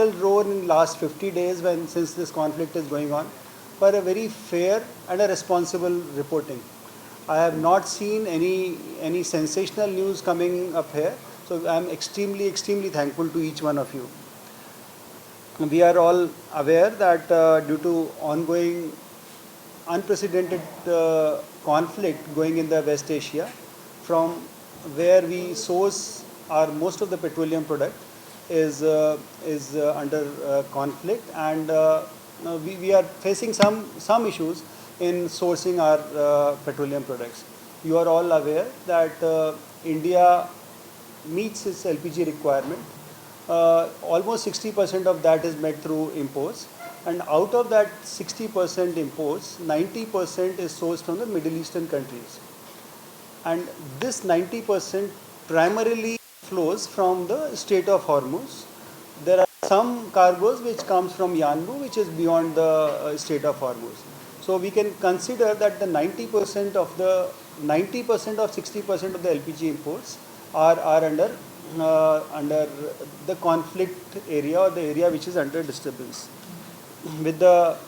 vital role in last 50 days since this conflict is going on for a very fair and a responsible reporting. I have not seen any sensational news coming up here, so I am extremely thankful to each one of you. We are all aware that due to ongoing unprecedented conflict going in the West Asia, from where we source our most of the petroleum product is under conflict, and we are facing some issues in sourcing our petroleum products. You are all aware that India meets its LPG requirement. Almost 60% of that is met through imports, and out of that 60% imports, 90% is sourced from the Middle Eastern countries. And this 90% primarily flows from the Strait of Hormuz. There are some cargoes which comes from Yanbu, which is beyond the Strait of Hormuz. So we can consider that the 90% of 60% of the LPG imports are under the conflict area, or the area which is under disturbance. With the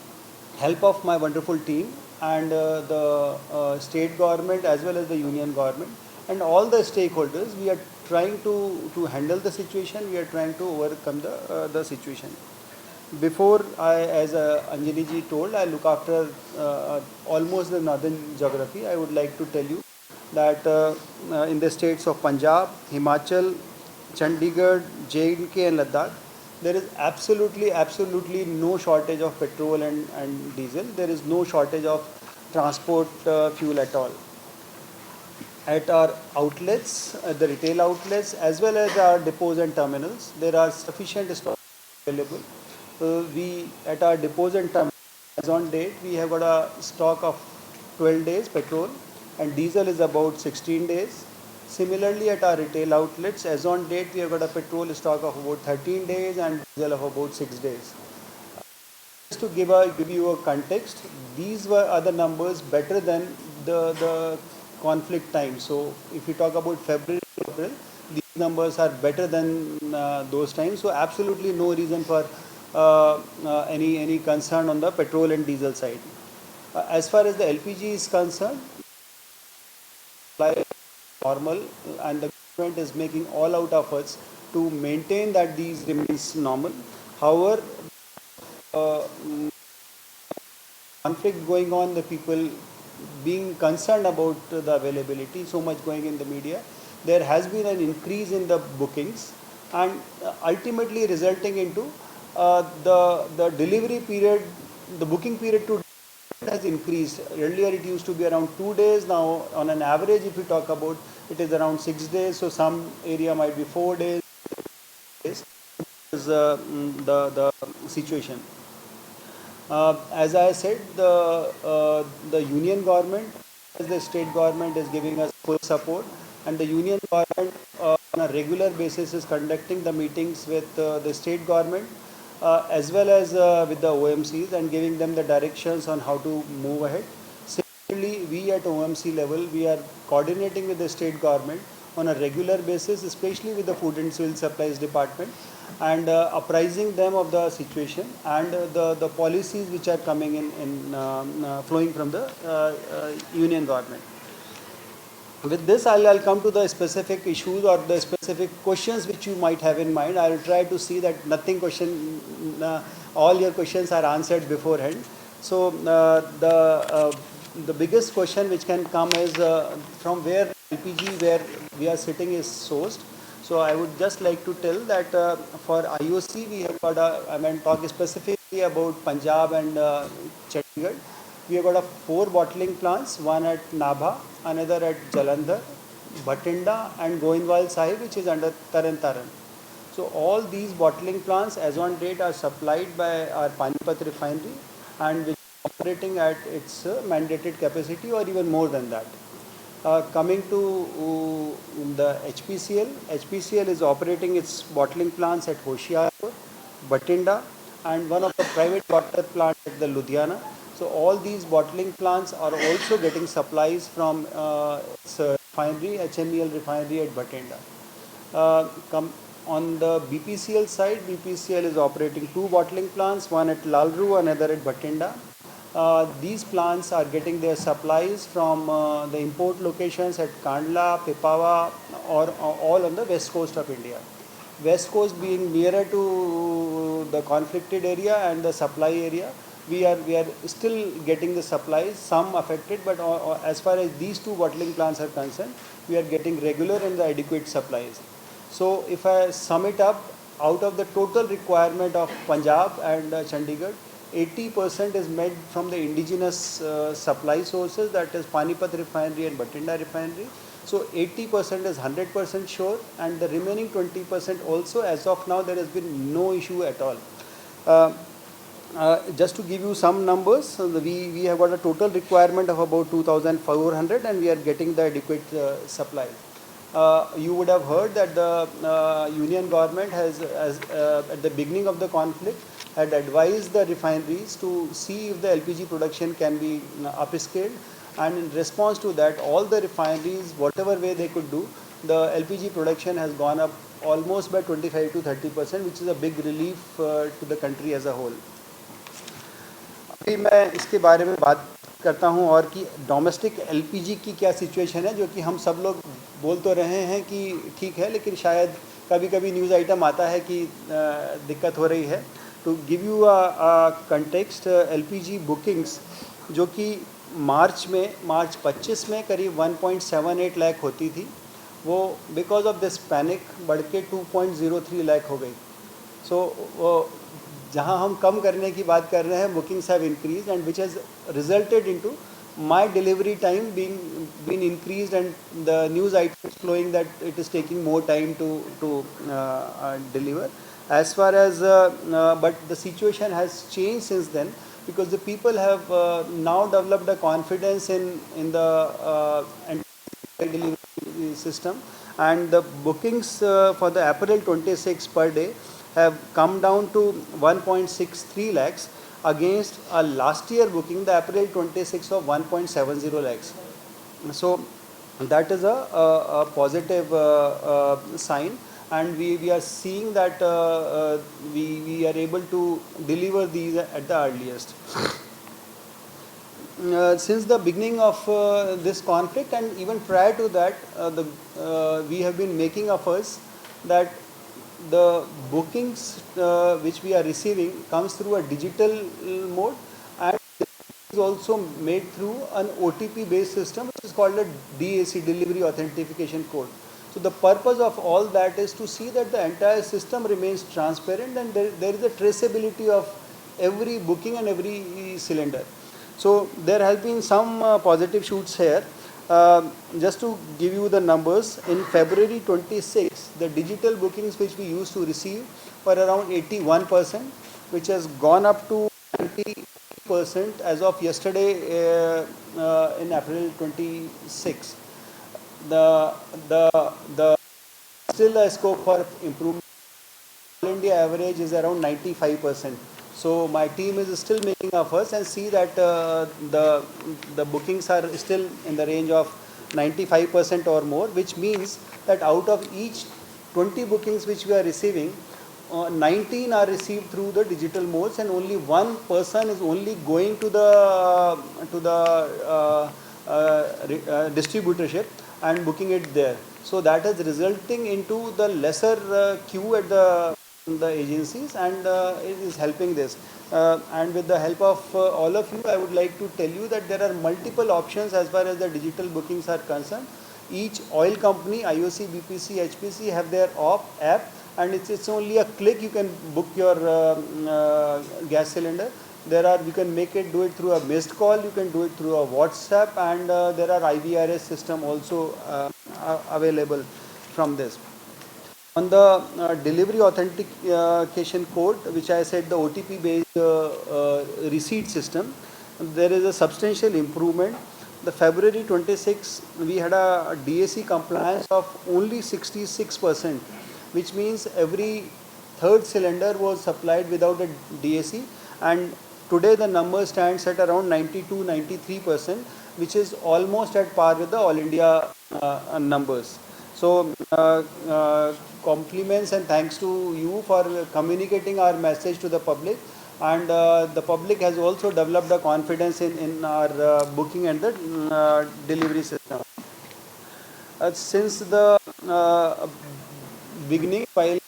help of my wonderful team and the state government as well as the union government and all the stakeholders, we are trying to handle the situation. We are trying to overcome the situation. Before as Anjali ji told, I look after almost the northern geography. I would like to tell you that in the states of Punjab, Himachal, Chandigarh, J&K and Ladakh, there is absolutely no shortage of petrol and diesel. There is no shortage of transport fuel at all. At our outlets, at the retail outlets, as well as our depots and terminals, there are sufficient stock available. We at our depots and terminals, as on date, we have got a stock of 12 days petrol, and diesel is about 16 days. Similarly, at our retail outlets, as on date, we have got a petrol stock of about 13 days and diesel of about 6 days. Just to give you a context, these are the numbers better than the conflict time. So if we talk about February, April, these numbers are better than those times. So absolutely no reason for any concern on the petrol and diesel side. As far as the LPG is concerned, normal, and the government is making all out efforts to maintain that these remains normal. However, conflict going on, the people being concerned about the availability, so much going in the media, there has been an increase in the bookings, and ultimately resulting into the delivery period, the booking period to has increased. Earlier it used to be around 2 days. Now on an average, if we talk about, it is around 6 days. So some area might be 4 days. This is the situation. As I said, the union government, as the state government, is giving us full support, and the union government on a regular basis is conducting the meetings with the state government as well as with the OMCs, and giving them the directions on how to move ahead. Similarly, we at OMC level, we are coordinating with the state government on a regular basis, especially with the Food and Civil Supplies Department, and apprising them of the situation and the policies which are coming in flowing from the union government. With this, I'll come to the specific issues or the specific questions which you might have in mind. I'll try to see that all your questions are answered beforehand. So the biggest question which can come is from where LPG, where we are sitting, is sourced. So I would just like to tell that for IOC, we have got talk specifically about Punjab and Chandigarh. We have got 4 bottling plants, one at Nabha, another at Jalandhar, Bhatinda and Goindwal Sahib, which is under Taran. So all these bottling plants as on date are supplied by our Panipat refinery, and which is operating at its mandated capacity or even more than that. Coming to the HPCL is operating its bottling plants at Hoshiarpur, Bhatinda, and one of the private water plants at the Ludhiana. So all these bottling plants are also getting supplies from its refinery, HMEL refinery at Bhatinda. On the BPCL side, BPCL is operating 2 bottling plants, one at Lalru, another at Bhatinda. These plants are getting their supplies from the import locations at Kandla, Pipava, or all on the west coast of India. West coast being nearer to the conflicted area and the supply area, we are still getting the supplies, some affected, but as far as these 2 bottling plants are concerned, we are getting regular and the adequate supplies. So if I sum it up, out of the total requirement of Punjab and Chandigarh, 80% is met from the indigenous supply sources, that is Panipat refinery and Bhatinda refinery. So 80% is 100% sure, and the remaining 20% also, as of now, there has been no issue at all. Uh, just to give you some numbers, we have got a total requirement of about 2,400, and we are getting the adequate supply. You would have heard that the union government has, at the beginning of the conflict, had advised the refineries to see if the LPG production can be upscaled, and in response to that, all the refineries, whatever way they could do, the LPG production has gone up almost by 25 to 30%, which is a big relief to the country as a whole. अभी मैं इसके बारे में बात करता हूँ और कि डोमेस्टिक एलपीजी की क्या सिचुएशन है, जो कि हम सब लोग बोल तो रहे हैं कि ठीक है, लेकिन शायद कभी कभी न्यूज़ आइटम आता है कि दिक्कत हो रही है. To give you a context, LPG bookings जो कि मार्च 25 में करीब 1.78 लाख होती थी, वो बिकॉज ऑफ दिस पैनिक बढ़ के 2.03 लाख हो गई. सो जहाँ हम कम करने की बात कर रहे हैं, bookings have increase and which has resulted into my delivery time being increased, and the news items flowing that it is taking more time to deliver. As far as but the situation has changed since then, because the people have now developed a confidence in the delivery system, and the bookings for the April 26 per day have come down to 1.63 lakhs against a last year booking, the April 26 of 1.70 lakhs. So that is a positive sign, and we are seeing that we are able to deliver these at the earliest. Since the beginning of this conflict, and even prior to that, we have been making efforts that the bookings which we are receiving comes through a digital mode, and is also made through an OTP based system, which is called a DAC, Delivery Authentication Code. So the purpose of all that is to see that the entire system remains transparent, and there is a traceability of every booking and every cylinder. So there has been some positive shoots here. Just to give you the numbers, in February 26, the digital bookings which we used to receive were around 81%, which has gone up to 90% as of yesterday in April 26. The still a scope for improvement. All India average is around 95%. So my team is still making efforts and see that the bookings are still in the range of 95% or more, which means that out of each 20 bookings which we are receiving, 19 are received through the digital modes, and only one person is only going to the distributorship and booking it there. So that is resulting into the lesser queue at the agencies, and it is helping this. And with the help of all of you, I would like to tell you that there are multiple options as far as the digital bookings are concerned. Each oil company, IOC, BPC, HPC have their app, and it's only a click you can book your gas cylinder. You can do it through a missed call, you can do it through a WhatsApp, and there are IVRS system also available from this. On the delivery authentication code, which I said, the OTP based receipt system, there is a substantial improvement. The February 26, we had a DAC compliance of only 66%, which means every third cylinder was supplied without a DAC, and today the number stands at around 92-93%, which is almost at par with the all India numbers. So compliments and thanks to you for communicating our message to the public, and the public has also developed a confidence in our booking and the delivery system. Since the beginning, while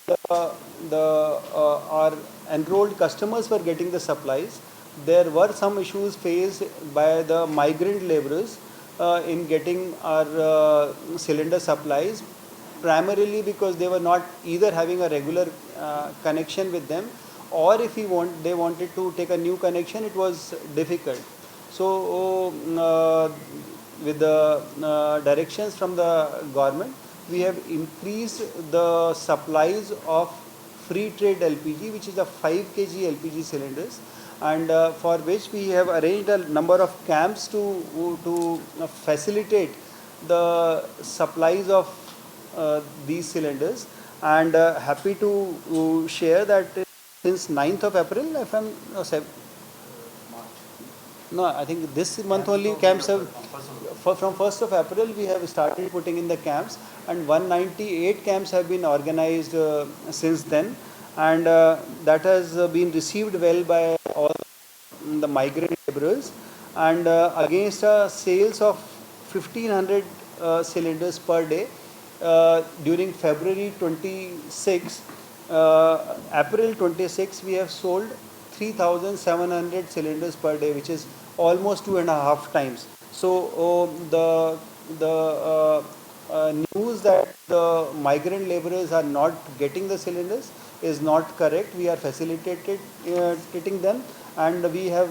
our enrolled customers were getting the supplies, there were some issues faced by the migrant laborers in getting our cylinder supplies, primarily because they were not either having a regular connection with them, or if they wanted to take a new connection, it was difficult. So with the directions from the government, we have increased the supplies of free trade LPG, which is a 5 kg LPG cylinders, and for which we have arranged a number of camps to facilitate the supplies of these cylinders. And happy to share that since 9th of April, if I'm no, I think this month only camps have, from 1st of April we have started putting in the camps, and 198 camps have been organized since then, and that has been received well by all the migrant laborers, and against sales of 1500 cylinders per day during February 26, April 26 we have sold 3700 cylinders per day, which is almost 2.5 times. So the news that the migrant laborers are not getting the cylinders is not correct. We are facilitating them, and we have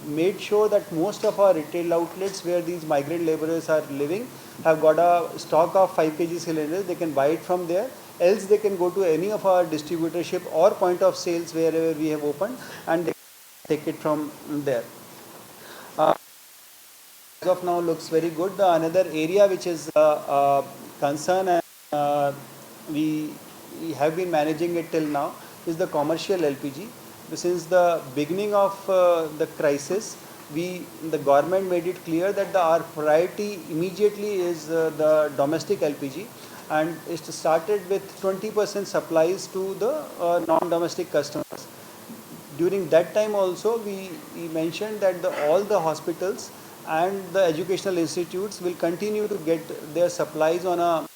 made sure that most of our retail outlets where these migrant laborers are living have got a stock of 5 kg cylinders. They can buy it from there, else they can go to any of our distributorship or point of sales wherever we have opened, and they take it from there. As of now looks very good. The another area which is concern, and we have been managing it till now, is the commercial LPG. Since the beginning of the crisis, the government made it clear that our priority immediately is the domestic LPG, and it started with 20% supplies to the non-domestic customers. During that time also, we mentioned that all the hospitals and the educational institutes will continue to get their supplies on a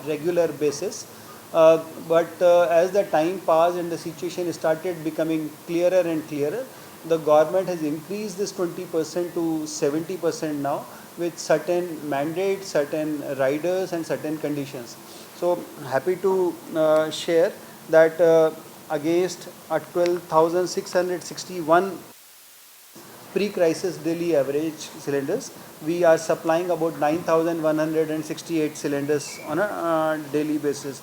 regular basis. But as the time passed and the situation started becoming clearer and clearer, the government has increased this 20% to 70% now, with certain mandates, certain riders and certain conditions. So happy to share that against 12,661 pre-crisis daily average cylinders, we are supplying about 9,168 cylinders on a daily basis.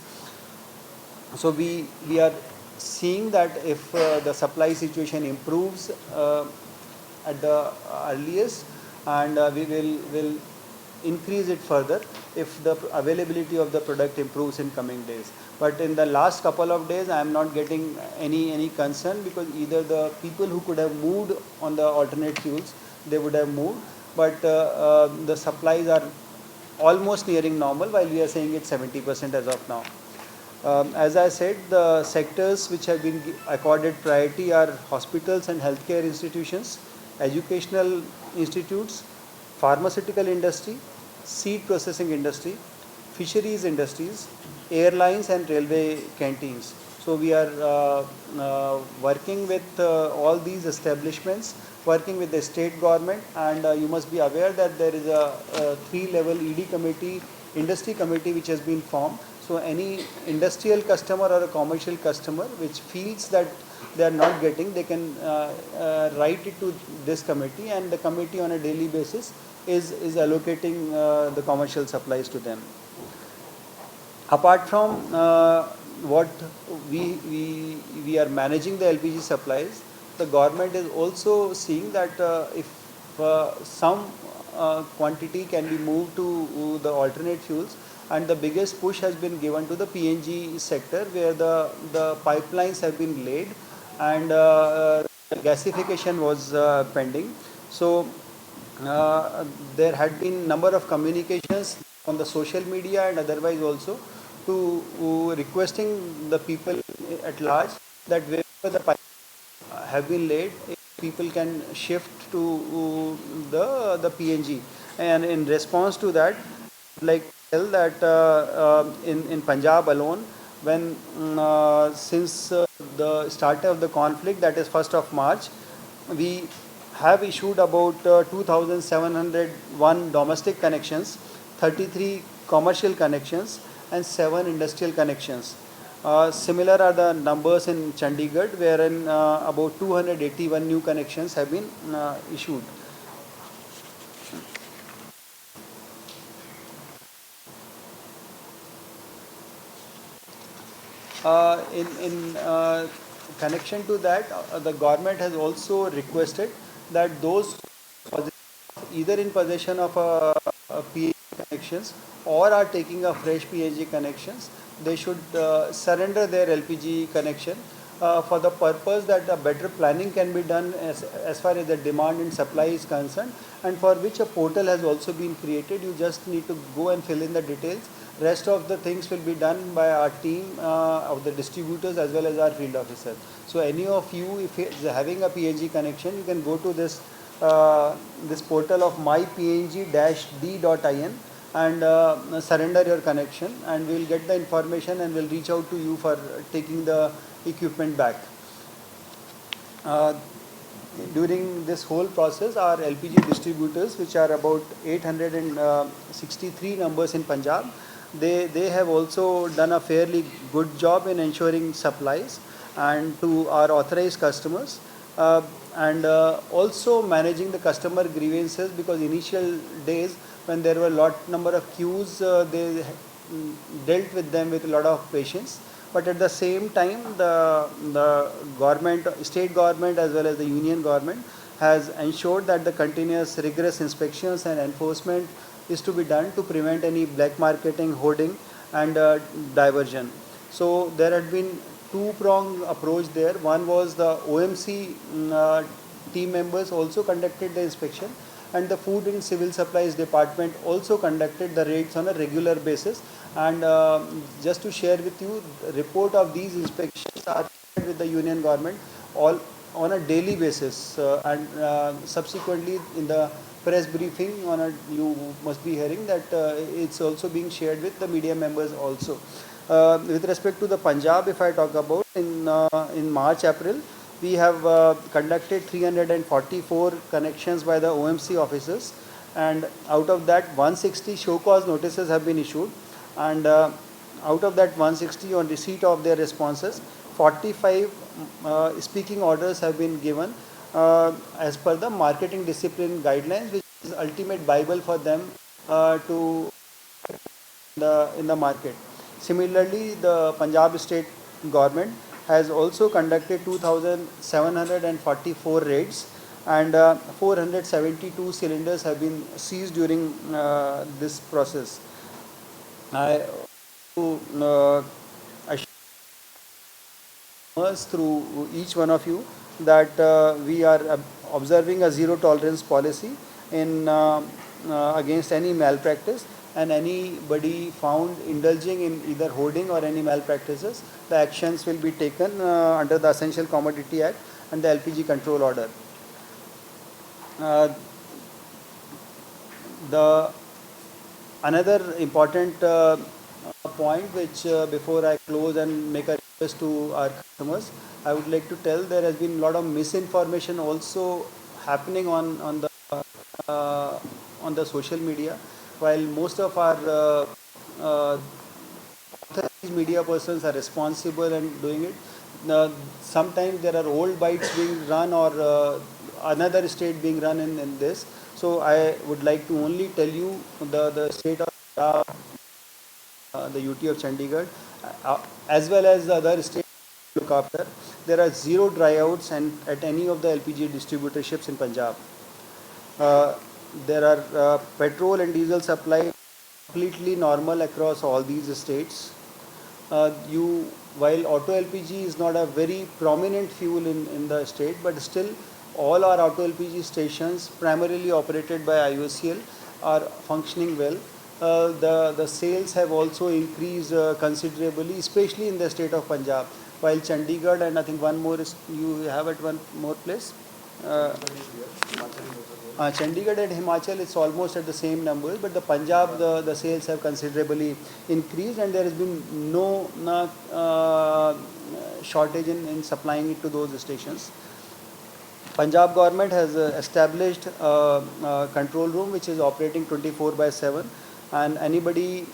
So we are seeing that if the supply situation improves at the earliest, and we will increase it further if the availability of the product improves in coming days. But in the last couple of days, I am not getting any concern, because either the people who could have moved on the alternate fuels, they would have moved, but the supplies are almost nearing normal, while we are saying it's 70% as of now. As I said, the sectors which have been accorded priority are hospitals and healthcare institutions, educational institutes, pharmaceutical industry, seed processing industry, fisheries industries, airlines and railway canteens. So we are working with all these establishments, working with the state government, and you must be aware that there is a 3-level ED committee, industry committee, which has been formed. So any industrial customer or a commercial customer which feels that they are not getting, they can write it to this committee, and the committee on a daily basis is allocating the commercial supplies to them. Apart from what we are managing the LPG supplies, the government is also seeing that if some quantity can be moved to the alternate fuels, and the biggest push has been given to the PNG sector, where the pipelines have been laid, and gasification was pending. So there had been number of communications on the social media and otherwise also to requesting the people at large that wherever the pipes have been laid, people can shift to the PNG. And in response to that, like tell that in Punjab alone, when since the start of the conflict, that is 1st of March, we have issued about 2,701 domestic connections, 33 commercial connections, and 7 industrial connections. Similar are the numbers in Chandigarh, wherein about 281 new connections have been issued. In connection to that, the government has also requested that those either in possession of PNG connections or are taking a fresh PNG connections, they should surrender their LPG connection for the purpose that a better planning can be done as far as the demand and supply is concerned, and for which a portal has also been created. You just need to go and fill in the details. Rest of the things will be done by our team of the distributors as well as our field officer. So any of you, if is having a PNG connection, you can go to this portal of mypng-d.in and surrender your connection, and we'll get the information and we'll reach out to you for taking the equipment back. During this whole process, our LPG distributors, which are about 863 numbers in Punjab, they have also done a fairly good job in ensuring supplies and to our authorized customers, and also managing the customer grievances, because initial days when there were lot number of queues, they dealt with them with a lot of patience. But at the same time, the government, state government as well as the union government has ensured that the continuous rigorous inspections and enforcement is to be done to prevent any black marketing, hoarding and diversion. So there had been two-pronged approach there. One was the OMC team members also conducted the inspection, and the Food and Civil Supplies Department also conducted the raids on a regular basis. And just to share with you, the report of these inspections are shared with the union government all on a daily basis, and subsequently in the press briefing on a, you must be hearing that it's also being shared with the media members also. With respect to the Punjab, if I talk about in March, April, we have conducted 344 connections by the OMC officers, and out of that 160 show cause notices have been issued, and out of that 160, on receipt of their responses, 45 speaking orders have been given as per the marketing discipline guidelines, which is ultimate bible for them to in the market. Similarly, the Punjab state government has also conducted 2,744 raids, and 472 cylinders have been seized during this process. I assure through each one of you that we are observing a zero tolerance policy in against any malpractice, and anybody found indulging in either hoarding or any malpractices, the actions will be taken under the Essential Commodity Act and the LPG Control Order. The another important point which before I close and make a request to our customers, I would like to tell there has been a lot of misinformation also happening on the social media. While most of our media persons are responsible and doing it, sometimes there are old bites being run or another state being run in this. So I would like to only tell you the state of the UT of Chandigarh, as well as the other states look after. There are zero dryouts and at any of the LPG distributorships in Punjab. There are petrol and diesel supply completely normal across all these states. While auto LPG is not a very prominent fuel in the state, but still all our auto LPG stations primarily operated by IOCL are functioning well. the sales have also increased considerably, especially in the state of Punjab. While Chandigarh and I think one more is you have at one more place. Uh, Chandigarh and Himachal, it's almost at the same numbers, but the Punjab, the sales have considerably increased, and there has been no shortage in supplying it to those stations. Punjab government has established a control room which is operating 24/7, and anybody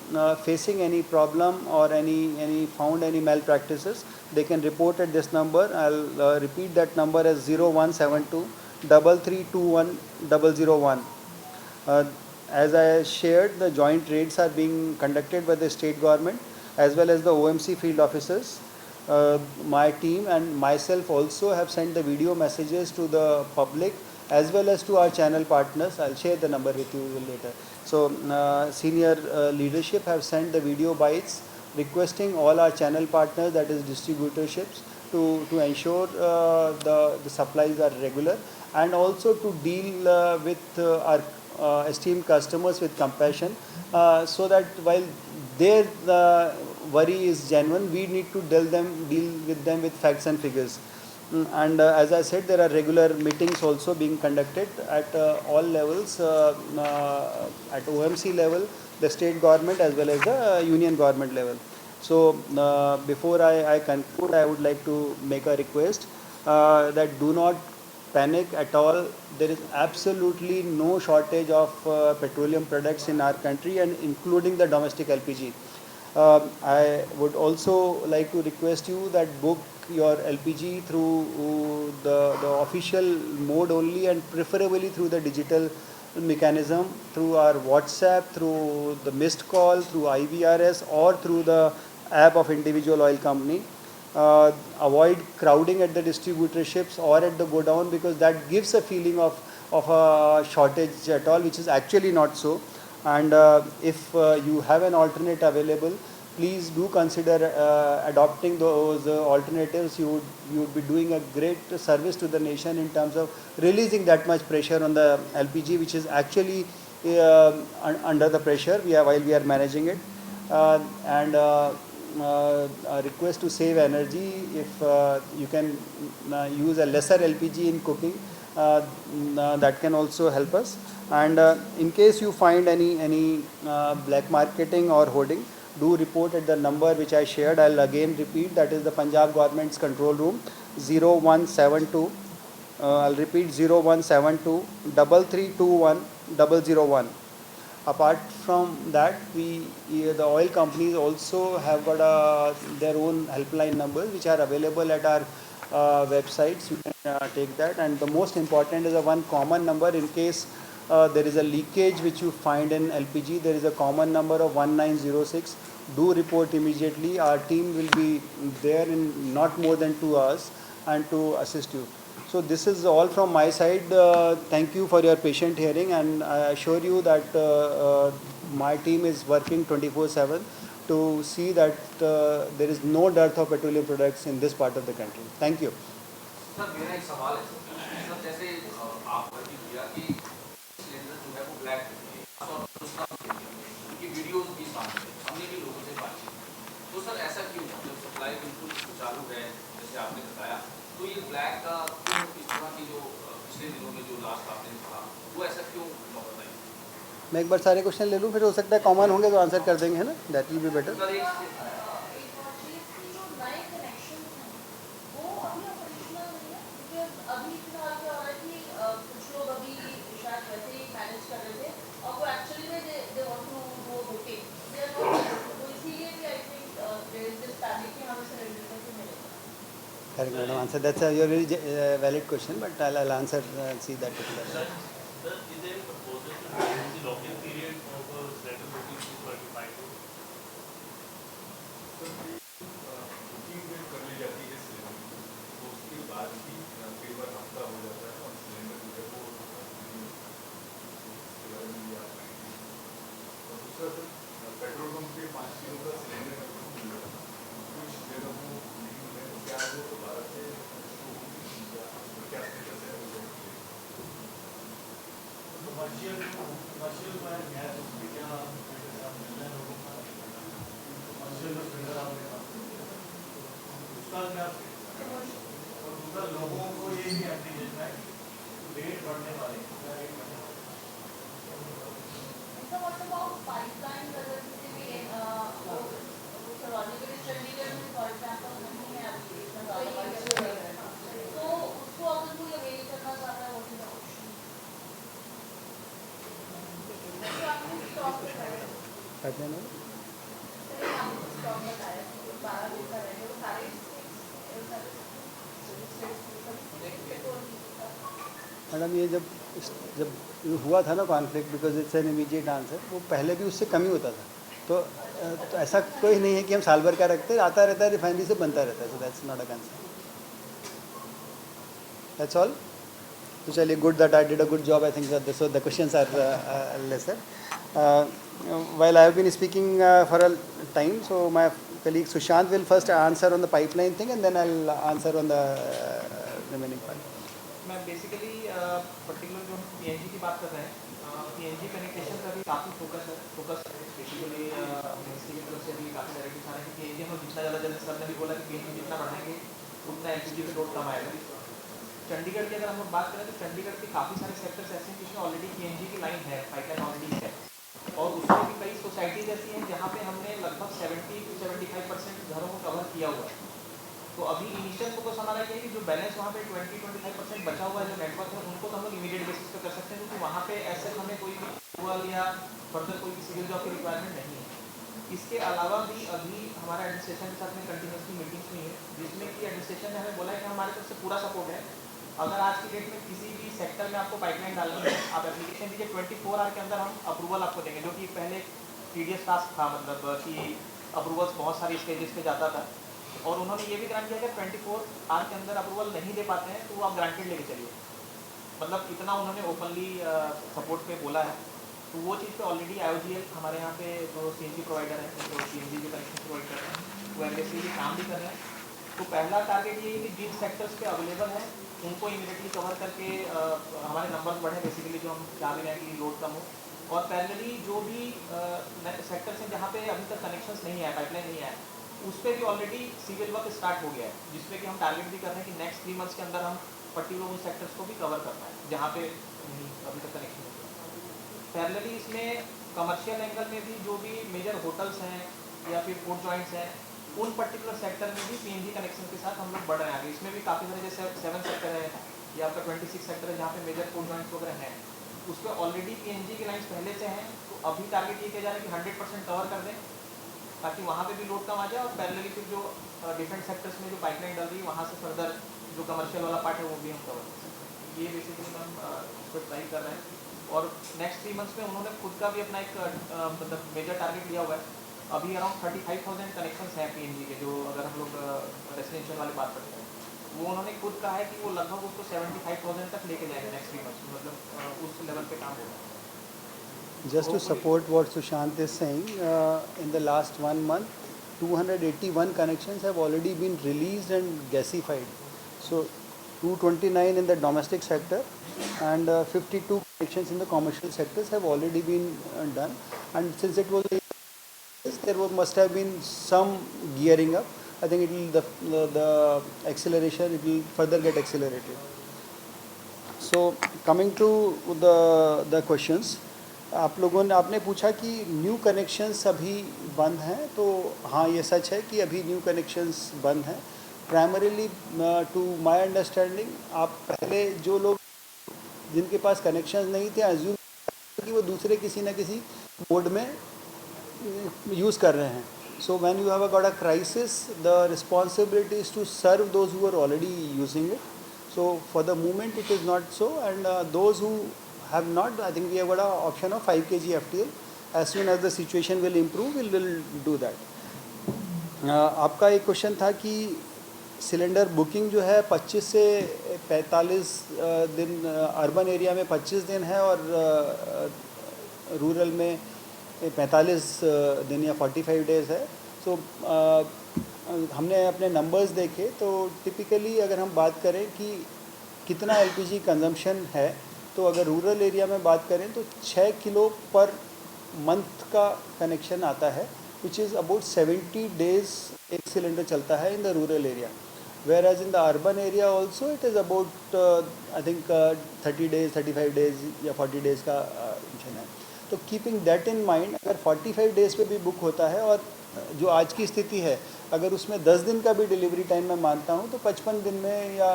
facing any problem or any found any malpractices, they can report at this number. I'll repeat that number as 0172 3321 001. Uh, as I shared, the joint raids are being conducted by the state government as well as the OMC field officers. My team and myself also have sent the video messages to the public as well as to our channel partners. I'll share the number with you later. So senior leadership have sent the video bites requesting all our channel partners, that is distributorships, to ensure the supplies are regular, and also to deal with our esteemed customers with compassion, so that while their worry is genuine, we need to deal with them with facts and figures. And as I said, there are regular meetings also being conducted at all levels, at OMC level, the state government as well as the union government level. So before I conclude, I would like to make a request that do not panic at all. There is absolutely no shortage of petroleum products in our country, and including the domestic LPG. I would also like to request you that book your LPG through the official mode only, and preferably through the digital mechanism, through our WhatsApp, through the missed call, through IVRS, or through the app of individual oil company. Avoid crowding at the distributorships or at the godown, because that gives a feeling of a shortage at all, which is actually not so. And if you have an alternate available, please do consider adopting those alternatives. You would be doing a great service to the nation in terms of releasing that much pressure on the LPG, which is actually under the pressure while we are managing it. And a request to save energy. If you can use a lesser LPG in cooking, that can also help us. And in case you find any black marketing or hoarding, do report at the number which I shared. I'll again repeat, that is the Punjab government's control room, 0172. I'll repeat, 0172 3321 001. Apart from that, the oil companies also have got their own helpline numbers which are available at our websites. You can take that. And the most important is a one common number in case there is a leakage which you find in LPG. There is a common number of 1906. Do report immediately. Our team will be there in not more than 2 hours and to assist you. So this is all from my side. Thank you for your patient hearing, and I assure you that my team is working 24/7 to see that there is no dearth of petroleum products in this part of the country. Thank you. Sir मेरा एक सवाल है sir जैसे आप working किया कि cylinder जो है वो ब्लैक और उसका उनकी वीडियोस भी सामने हमने भी लोगों से बातचीत तो सर ऐसा क्यों जब सप्लाई बिल्कुल चालू है जैसे आपने बताया तो ये ब्लैक का क्यों इस तरह की जो पिछले दिनों में जो लास्ट आपने कहा वो ऐसा क्यों बताइए। मैं एक बार सारे क्वेश्चन ले लूँ, फिर हो सकता है कॉमन होंगे तो आंसर कर देंगे, है ना? That will be better. Correct, madam. Answer. That's a your very valid question, but I'll answer. See that particular. Sir, is there a proposal to reduce the lock-in period of cylinder booking to 25 days? Booking कर ली जाती है cylinder तो उसके बाद भी कई बार हफ्ता हो जाता है और सिलेंडर जो है वो उसके बारे में भी आप और दूसरा सर पेट्रोल पंप पे 5 किलो का सिलेंडर मिल रहा था कुछ जगह वो नहीं मिल रहे तो क्या वो दोबारा से क्या स्टेटस है कमर्शियल में गैस उसमें क्या उसका क्या और दूसरा लोगों को ये भी एप्लीकेशन है रेट बढ़ने वाले रेट बढ़ने वाले So what about pipeline electricity में theoretically चंडीगढ़ में for example नहीं है application तो उसको अगर कोई avail करना चाहता है what is the option? तो आपने stop बताया पाइपलाइन आपने stop बताया 12 दिन का रहेगा वो सारे मैडम ये जब हुआ था ना conflict because it's an immediate answer, वो पहले भी उससे कम ही होता था। तो ऐसा कोई नहीं है कि हम साल भर का रखते, आता रहता है, रिफाइनरी से बनता रहता है। So that's not a concern, that's all. तो चलिए, good that I did a good job. I think so the questions are lesser while I have been speaking for a time, so my colleague Sushant will first answer on the pipeline thing and then I'll answer on the remaining part. मैं basically particular जो हम PNG की बात कर रहे हैं, PNG कनेक्टेशन का भी काफ़ी फोकस है बेसिकली मिनिस्ट्री की तरफ से भी काफ़ी डायरेक्टिव आ रहे हैं कि पीएनजी हम जितना ज़्यादा जल्द सर ने भी बोला कि पीएनजी जितना बढ़ाएंगे उतना एलपीजी का लोड कम आएगा। चंडीगढ़ की अगर हम लोग बात करें तो चंडीगढ़ के काफ़ी सारे सेक्टर्स ऐसे हैं जिसमें ऑलरेडी पीएनजी की लाइन है, पाइपलाइन ऑलरेडी है, और उसमें भी कई सोसाइटीज ऐसी हैं जहाँ पे हमने लगभग 70 to 75% घरों को कवर किया हुआ है। तो अभी इनिशियल फोकस हमारा ये है कि जो बैलेंस वहाँ पे 20-25% बचा हुआ है जो नेटवर्क है, उनको तो हम लोग इमीडिएट बेसिस पे कर सकते हैं, क्योंकि वहाँ पे ऐसे हमें कोई भी अप्रूवल या फर्दर कोई भी सिविल जॉब की रिक्वायरमेंट नहीं है। इसके अलावा भी अभी हमारा एडमिनिस्ट्रेशन के साथ में कंटिन्यूसली मीटिंग्स हुई है, जिसमें कि एडमिनिस्ट्रेशन ने हमें बोला है कि हमारे तरफ से पूरा सपोर्ट है। अगर आज की डेट में किसी भी सेक्टर में आपको पाइपलाइन डालनी है, आप एप्लीकेशन दीजिए, 24 आवर के अंदर हम अप्रूवल आपको देंगे, जो कि पहले टीडीएस टास्क था, मतलब कि अप्रूवल्स बहुत सारी स्टेजेस पे जाता था, और उन्होंने ये भी ग्रांट किया कि 24 आवर के अंदर अप्रूवल नहीं दे पाते हैं तो वो आप ग्रांटेड लेके चलिए। मतलब इतना उन्होंने ओपनली सपोर्ट पे बोला है। तो वो चीज़ पे ऑलरेडी IOGL हमारे यहाँ पे जो CNG प्रोवाइडर है, जो CNG के कनेक्शन प्रोवाइड कर रहे हैं, वो एग्रेसिवली काम भी कर रहे हैं। तो पहला टारगेट ये है कि जिन सेक्टर्स पे अवेलेबल है उनको इमीडिएटली कवर करके हमारे नंबर बढ़े, बेसिकली जो हम चाह भी रहे हैं कि लोड कम हो, और पैरेलली जो भी सेक्टर्स हैं जहाँ पे अभी तक कनेक्शंस नहीं है, पाइपलाइन नहीं है, उस पर भी ऑलरेडी सिविल वर्क स्टार्ट हो गया है, जिसपे कि हम टारगेट भी कर रहे हैं कि नेक्स्ट 3 मंथ्स के अंदर हम पर्टिकुलर उन सेक्टर्स को भी कवर कर पाएँ जहाँ पे अभी तक कनेक्शन नहीं है। पैरेलली इसमें कमर्शियल एंगल में भी जो भी मेजर होटल्स हैं या फिर फूड जॉइंट्स हैं, उन पर्टिकुलर सेक्टर में भी पीएनजी कनेक्शन के साथ हम लोग बढ़ रहे हैं आगे। इसमें भी काफ़ी सारे जैसे 7 सेक्टर है या आपका 26 सेक्टर है जहाँ पे मेजर फूड जॉइंट्स वगैरह हैं, उस पर ऑलरेडी पीएनजी की लाइन्स पहले से हैं। तो अभी टारगेट ये किया जा रहा है कि 100% कवर कर दें ताकि वहाँ पे भी लोड कम आ जाए, और पैरेलली फिर जो डिफरेंट सेक्टर्स में जो पाइपलाइन डल रही है वहाँ से फर्दर जो कमर्शियल वाला पार्ट है वो भी हम कवर कर सकते हैं। ये बेसिकली हम इसको ट्राई कर रहे हैं, और नेक्स्ट 3 मंथ्स में उन्होंने खुद का भी अपना एक मतलब मेजर टारगेट लिया हुआ है। अभी अराउंड 35,000 कनेक्शंस हैं पीएनजी के, जो अगर हम लोग रेजिडेंशियल वाली बात करते हैं, वो उन्होंने खुद कहा है कि वो लगभग उसको 75,000 तक लेके जाएंगे नेक्स्ट 3 मंथ्स में, मतलब उस लेवल पे काम होगा। Just to support what Sushant is saying, in the last 1 month, 281 connections have already been released and gasified. So 229 in the domestic sector and 52 connections in the commercial sectors have already been done. And since it was there must have been some gearing up. I think it will the acceleration, it will further get accelerated. So coming to the questions, आप लोगों ने आपने पूछा कि new connections अभी बंद हैं, तो हाँ ये सच है कि अभी न्यू कनेक्शंस बंद हैं। प्राइमरीली टू माय अंडरस्टैंडिंग, आप पहले जो लोग जिनके पास कनेक्शंस नहीं थे अज्यूम कि वो दूसरे किसी न किसी मोड में यूज़ कर रहे हैं। So when you have got a crisis, the responsibility is to serve those who are already using it. So for the moment it is not so, and those who have not, I think we have got an option of 5 kg FTL. As soon as the situation will improve, we will do that. आपका एक question था कि cylinder booking जो है 25 से 45 दिन, urban area में 25 दिन है और रूरल में 45 दिन या 45 डेज़ है। सो हमने अपने नंबर्स देखे तो टिपिकली अगर हम बात करें कि कितना LPG कंजम्पशन है, तो अगर रूरल एरिया में बात करें तो 6 किलो पर मंथ का कनेक्शन आता है, विच इज़ अबाउट 70 डेज़ एक सिलेंडर चलता है in the rural area, where as in the urban area also it is about I think 30 days 35 days या 40 डेज़ का इंशन है। तो कीपिंग दैट इन माइंड, अगर 45 डेज़ पे भी बुक होता है और जो आज की स्थिति है अगर उसमें 10 दिन का भी डिलीवरी टाइम मैं मानता हूँ तो 55 दिन में या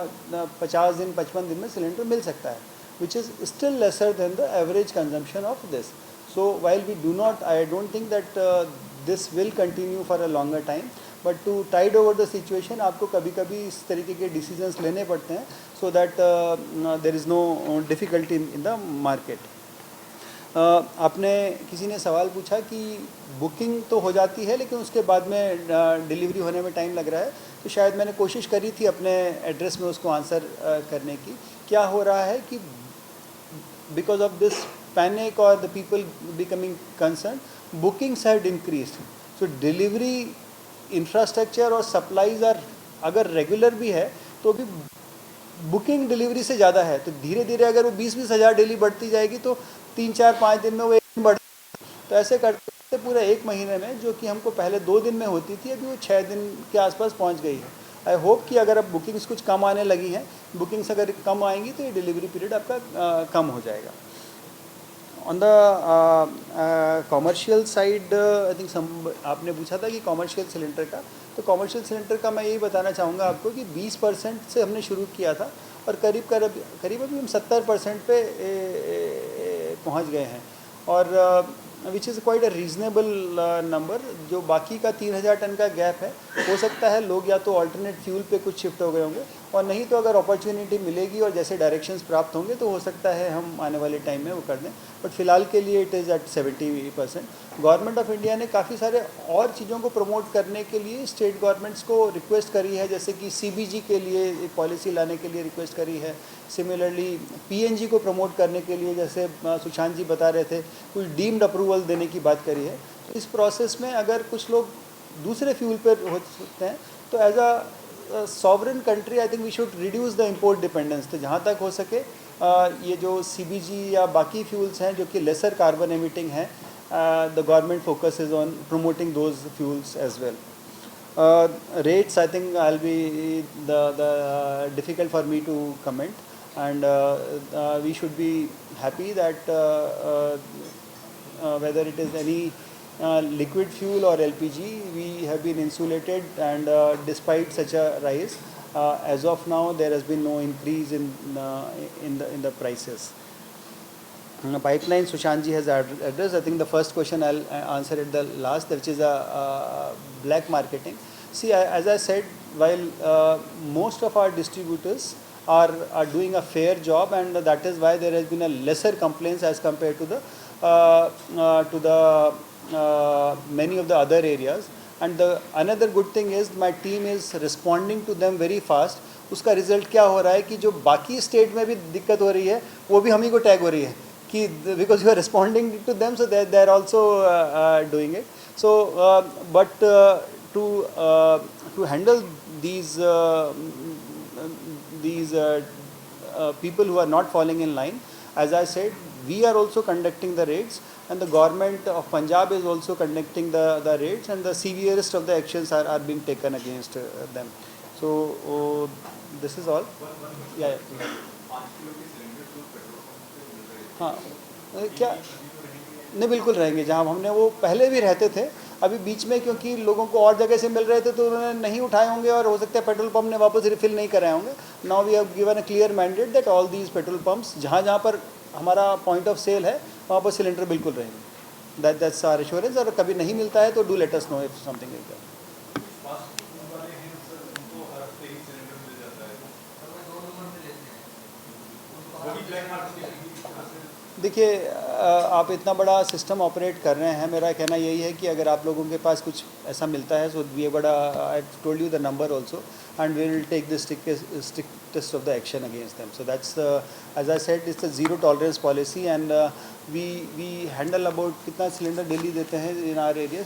50 दिन 55 दिन में सिलेंडर मिल सकता है, which is still lesser than the average consumption of this. So while we do not, I don't think that this will continue for a longer time, but to tide over the situation आपको कभी कभी इस तरीके के decisions लेने पड़ते हैं, so that there is no difficulty in the market. आपने किसी ने सवाल पूछा कि बुकिंग तो हो जाती है लेकिन उसके बाद में डिलीवरी होने में टाइम लग रहा है, तो शायद मैंने कोशिश करी थी अपने एड्रेस में उसको आंसर करने की। क्या हो रहा है कि बिकॉज ऑफ दिस पैनिक और the people becoming concern, bookings had increased, so delivery infrastructure और supplies are अगर रेगुलर भी है तो भी बुकिंग डिलीवरी से ज़्यादा है, तो धीरे धीरे अगर वो 20-20 हज़ार डेली बढ़ती जाएगी तो 3-4-5 दिन में वो 1 दिन बढ़, तो ऐसे करते पूरे 1 महीने में, जो कि हमको पहले 2 दिन में होती थी अभी वो 6 दिन के आसपास पहुंच गई है। आई होप कि अगर अब बुकिंग्स कुछ कम आने लगी हैं, बुकिंग्स अगर कम आएंगी तो ये डिलीवरी पीरियड आपका कम हो जाएगा। On the commercial side I think आपने पूछा था कि कॉमर्शियल सिलेंडर का, तो कॉमर्शियल सिलेंडर का मैं यही बताना चाहूँगा आपको कि 20% से हमने शुरू किया था और करीब अभी हम 70% पे पहुँच गए हैं, और which is quite a reasonable number. जो बाकी का 3000 टन का गैप है, हो सकता है लोग या तो अल्टरनेट फ्यूल पे कुछ शिफ्ट हो गए होंगे, और नहीं तो अगर अपॉर्चुनिटी मिलेगी और जैसे डायरेक्शंस प्राप्त होंगे तो हो सकता है हम आने वाले टाइम में वो कर दें, बट फ़िलहाल के लिए it is at 70%। Government of India ने काफ़ी सारे और चीज़ों को प्रमोट करने के लिए स्टेट गवर्नमेंट्स को रिक्वेस्ट करी है, जैसे कि CBG के लिए एक पॉलिसी लाने के लिए रिक्वेस्ट करी है। सिमिलरली PNG को प्रमोट करने के लिए, जैसे सुशांत जी बता रहे थे, कुछ डीम्ड अप्रूवल देने की बात करी है। तो इस प्रोसेस में अगर कुछ लोग दूसरे फ्यूल पर हो सकते हैं तो as a sovereign country I think we should reduce the import dependence. तो जहाँ तक हो सके ये जो CBG या बाकी फ्यूल्स हैं जो कि लेसर कार्बन एमिटिंग हैं, the government focus is on promoting those fuels as well. Rates, I think I'll be the difficult for me to comment, and we should be happy that whether it is any liquid fuel or LPG, we have been insulated, and despite such a rise, as of now there has been no increase in the prices. Pipeline, Sushant ji has addressed. I think the first question I'll answer at the last, which is black marketing. See, as I said, while most of our distributors are doing a fair job, and that is why there has been a lesser complaints as compared to the many of the other areas. And the another good thing is my team is responding to them very fast. उसका result क्या हो रहा है कि जो बाकी state में भी दिक्कत हो रही है वो भी हम ही को टैग हो रही है कि because you are responding to them, so they are also doing it. So but to handle these people who are not falling in line, as I said, we are also conducting the raids, and the government of Punjab is also conducting the raids, and the severest of the actions are being taken against them. So this is all. Yeah. 5 kilo के cylinder जो petrol pump पे मिल रहे थे, हाँ क्या नहीं, बिल्कुल रहेंगे। जहाँ हमने वो पहले भी रहते थे, अभी बीच में क्योंकि लोगों को और जगह से मिल रहे थे तो उन्होंने नहीं उठाए होंगे, और हो सकता है पेट्रोल पंप ने वापस रिफिल नहीं कराए होंगे। Now we have given a clear mandate that all these petrol pumps, जहाँ जहाँ पर हमारा पॉइंट ऑफ सेल है वहाँ पर सिलेंडर बिल्कुल रहेंगे। That's our assurance. और कभी नहीं मिलता है तो do let us know if something like that. Fast food वाले हैं सर, उनको हर हफ्ते ही सिलेंडर मिल जाता है, और वो 2 नंबर पे लेते हैं। वही ब्लैक मार्केट की तरह से। देखिए, आप इतना बड़ा सिस्टम ऑपरेट कर रहे हैं, मेरा कहना यही है कि अगर आप लोगों के पास कुछ ऐसा मिलता है, सो वी बड़ा I told you the number also, and we will take the strictest of the action against them. So that's as I said, it's a zero tolerance policy, and we handle about कितना cylinder daily देते हैं इन are areas,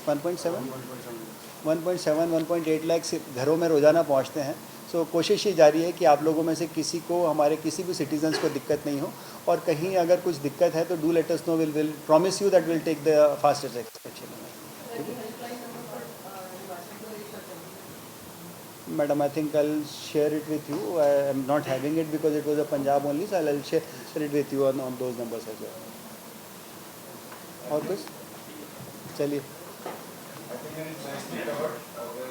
1.8 lakh घरों में रोज़ाना पहुँचते हैं। सो कोशिश ये जारी है कि आप लोगों में से किसी को, हमारे किसी भी सिटीजन्स को दिक्कत नहीं हो, और कहीं अगर कुछ दिक्कत है तो do let us know, will promise you that will take the fastest action. Madam, I think I'll share it with you. I am not having it because it was a Punjab only, so I'll share it with you on those numbers as well. और कुछ चलिए I think it's nicely covered.